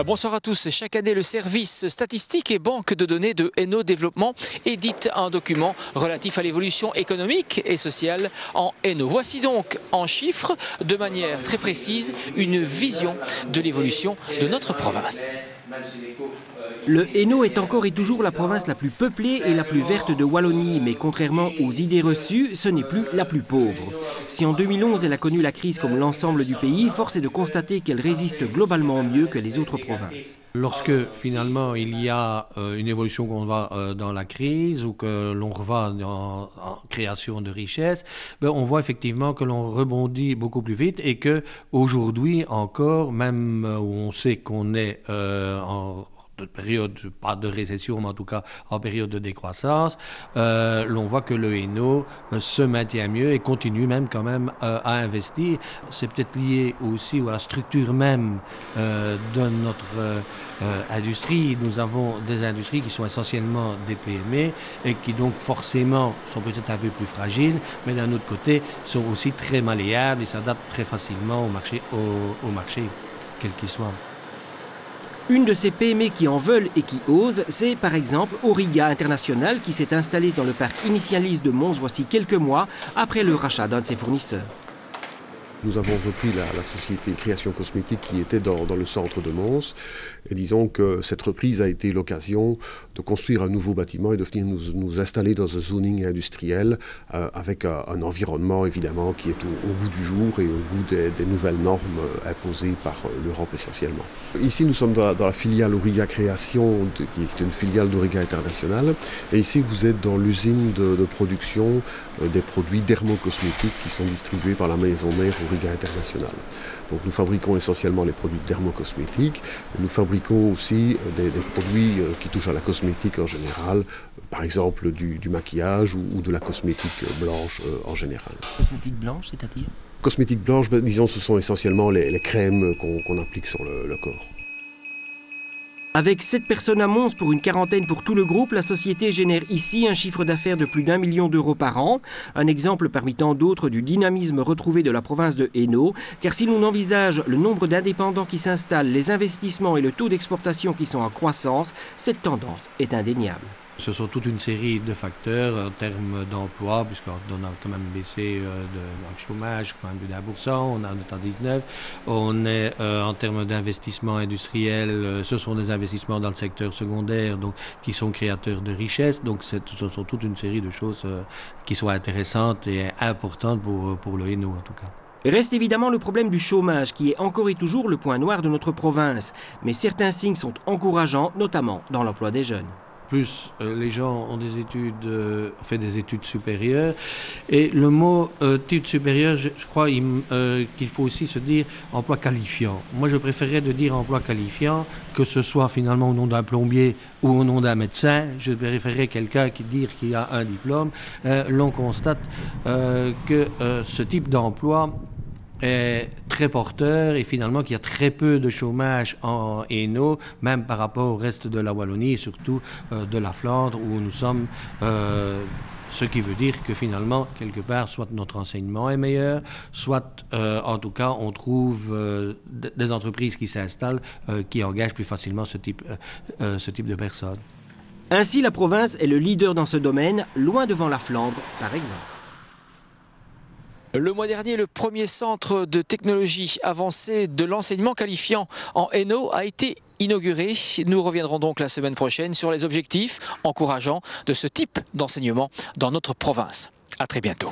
Bonsoir à tous. Chaque année, le service statistique et banque de données de Hainaut Développement édite un document relatif à l'évolution économique et sociale en Hainaut. Voici donc en chiffres, de manière très précise, une vision de l'évolution de notre province. Le Hainaut est encore et toujours la province la plus peuplée et la plus verte de Wallonie, mais contrairement aux idées reçues, ce n'est plus la plus pauvre. Si en 2011 elle a connu la crise comme l'ensemble du pays, force est de constater qu'elle résiste globalement mieux que les autres provinces. Lorsque finalement il y a une évolution qu'on va dans la crise ou que l'on revient en création de richesses, on voit effectivement que l'on rebondit beaucoup plus vite et que aujourd'hui encore, même où on sait qu'on est en période, pas de récession, mais en tout cas en période de décroissance, l'on voit que le Hainaut se maintient mieux et continue même quand même à investir. C'est peut-être lié aussi à la structure même de notre industrie. Nous avons des industries qui sont essentiellement des PME et qui donc forcément sont peut-être un peu plus fragiles, mais d'un autre côté sont aussi très malléables et s'adaptent très facilement au marché, quel qu'il soit. Une de ces PME qui en veulent et qui osent, c'est par exemple Auriga International qui s'est installée dans le parc Initialis de Mons voici quelques mois après le rachat d'un de ses fournisseurs. Nous avons repris la société Création Cosmétique qui était dans le centre de Mons. Et disons que cette reprise a été l'occasion de construire un nouveau bâtiment et de venir nous installer dans un zoning industriel avec un environnement évidemment qui est au bout du jour et au bout des nouvelles normes imposées par l'Europe essentiellement. Ici nous sommes dans la filiale Auriga Création qui est une filiale d'Auriga International. Et ici vous êtes dans l'usine de production des produits dermocosmétiques qui sont distribués par la maison mère Auriga International. Donc nous fabriquons essentiellement les produits dermocosmétiques, nous fabriquons aussi des produits qui touchent à la cosmétique en général, par exemple du maquillage ou de la cosmétique blanche en général. Cosmétique blanche, c'est-à-dire ? Cosmétique blanche, disons ce sont essentiellement les crèmes qu'on applique sur le corps. Avec 7 personnes à Mons pour une quarantaine pour tout le groupe, la société génère ici un chiffre d'affaires de plus d'1 million d'euros par an. Un exemple parmi tant d'autres du dynamisme retrouvé de la province de Hainaut. Car si l'on envisage le nombre d'indépendants qui s'installent, les investissements et le taux d'exportation qui sont en croissance, cette tendance est indéniable. Ce sont toute une série de facteurs en termes d'emploi, puisqu'on a quand même baissé dans le chômage, quand même plus d'1%, on est en 19. On est en termes d'investissement industriel, ce sont des investissements dans le secteur secondaire, donc qui sont créateurs de richesses. Donc ce sont toute une série de choses qui sont intéressantes et importantes pour le Hainaut en tout cas. Reste évidemment le problème du chômage qui est encore et toujours le point noir de notre province. Mais certains signes sont encourageants, notamment dans l'emploi des jeunes. Plus les gens ont fait des études supérieures. Et le mot études supérieures, je crois qu'il faut aussi se dire emploi qualifiant. Moi, je préférerais de dire emploi qualifiant, que ce soit finalement au nom d'un plombier ou au nom d'un médecin. Je préférerais quelqu'un qui dit qu'il a un diplôme. L'on constate que ce type d'emploi est très porteur et finalement qu'il y a très peu de chômage en Hainaut, même par rapport au reste de la Wallonie et surtout de la Flandre où nous sommes, ce qui veut dire que finalement, quelque part, soit notre enseignement est meilleur, soit en tout cas on trouve des entreprises qui s'installent, qui engagent plus facilement ce type de personnes. Ainsi, la province est le leader dans ce domaine, loin devant la Flandre, par exemple. Le mois dernier, le premier centre de technologie avancée de l'enseignement qualifiant en Hainaut a été inauguré. Nous reviendrons donc la semaine prochaine sur les objectifs encourageants de ce type d'enseignement dans notre province. À très bientôt.